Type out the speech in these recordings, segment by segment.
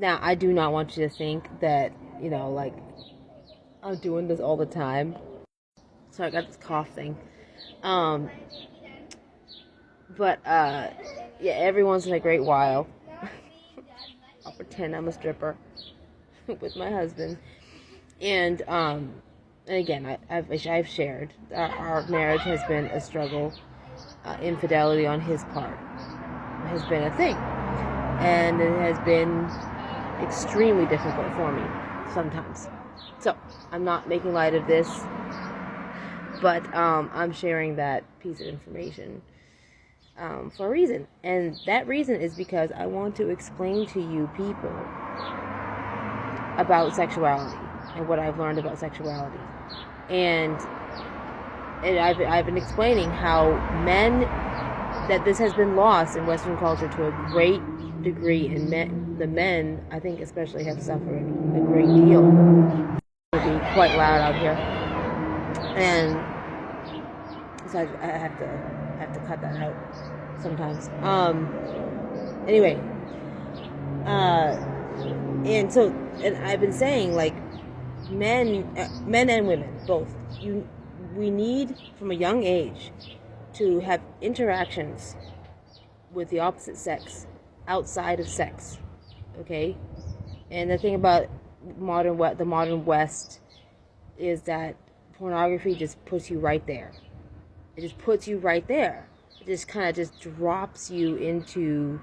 Now, I do not want you to think that, like, I'm doing this all the time. So I got this cough thing. Um, but, yeah, every once in a great while, I'll pretend I'm a stripper with my husband. And again, I've shared that our marriage has been a struggle. Infidelity on his part has been a thing. And it has been extremely difficult for me sometimes. So, I'm not making light of this, but I'm sharing that piece of information for a reason. And that reason is because I want to explain to you people about sexuality and what I've learned about sexuality. And I've been explaining how that this has been lost in Western culture to a great degree, and the men, I think especially, have suffered a great deal. It'll be quite loud out here, and so I have to cut that out sometimes. Anyway, and I've been saying, like, men and women both, we need from a young age to have interactions with the opposite sex outside of sex, okay? And the thing about the modern West is that pornography just puts you right there. It just puts you right there. It just kind of just drops you into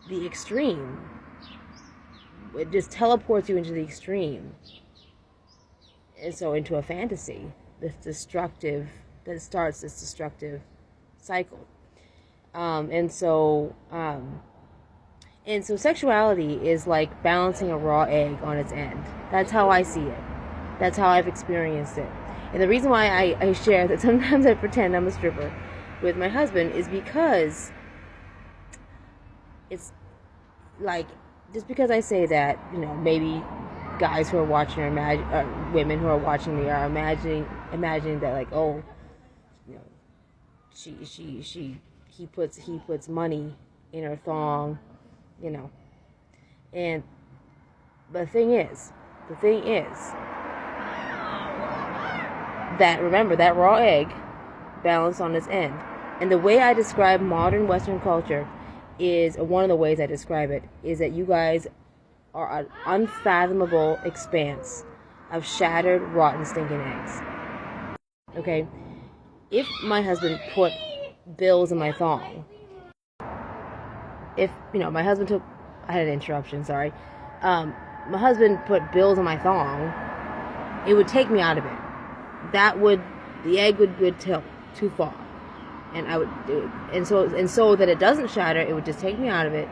the extreme. It just teleports you into the extreme. And so into a fantasy that starts this destructive cycle. And so sexuality is like balancing a raw egg on its end. That's how I see it. That's how I've experienced it. And the reason why I share that sometimes I pretend I'm a stripper with my husband is because it's like, just because I say that, maybe guys who are watching or women who are watching me are imagining that, like, oh, he puts money in her thong, and the thing is that, remember, that raw egg balanced on its end. And the way I describe modern Western culture is, one of the ways I describe it is that you guys are an unfathomable expanse of shattered, rotten, stinking eggs. Okay? If my husband put bills in my thong, my husband I had an interruption, sorry. My husband put bills in my thong, it would take me out of it. The egg would tilt too far. And I would do it. And so that it doesn't shatter, it would just take me out of it.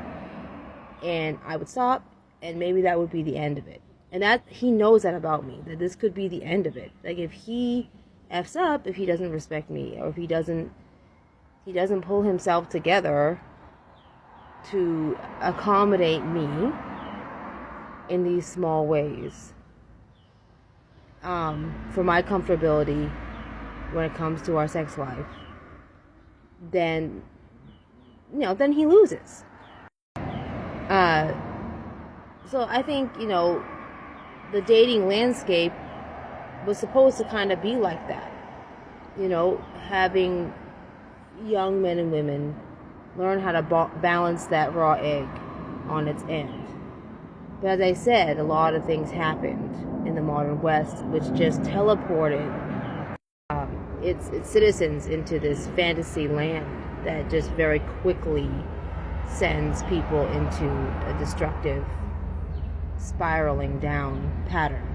And I would stop, and maybe that would be the end of it. And that, he knows that about me, that this could be the end of it. Like, if he F's up, if he doesn't respect me, or if he doesn't pull himself together to accommodate me in these small ways, for my comfortability when it comes to our sex life, then he loses. So I think, the dating landscape was supposed to kind of be like that. Having young men and women learn how to balance that raw egg on its end. But as I said, a lot of things happened in the modern West which just teleported its citizens into this fantasy land that just very quickly sends people into a destructive, spiraling down pattern.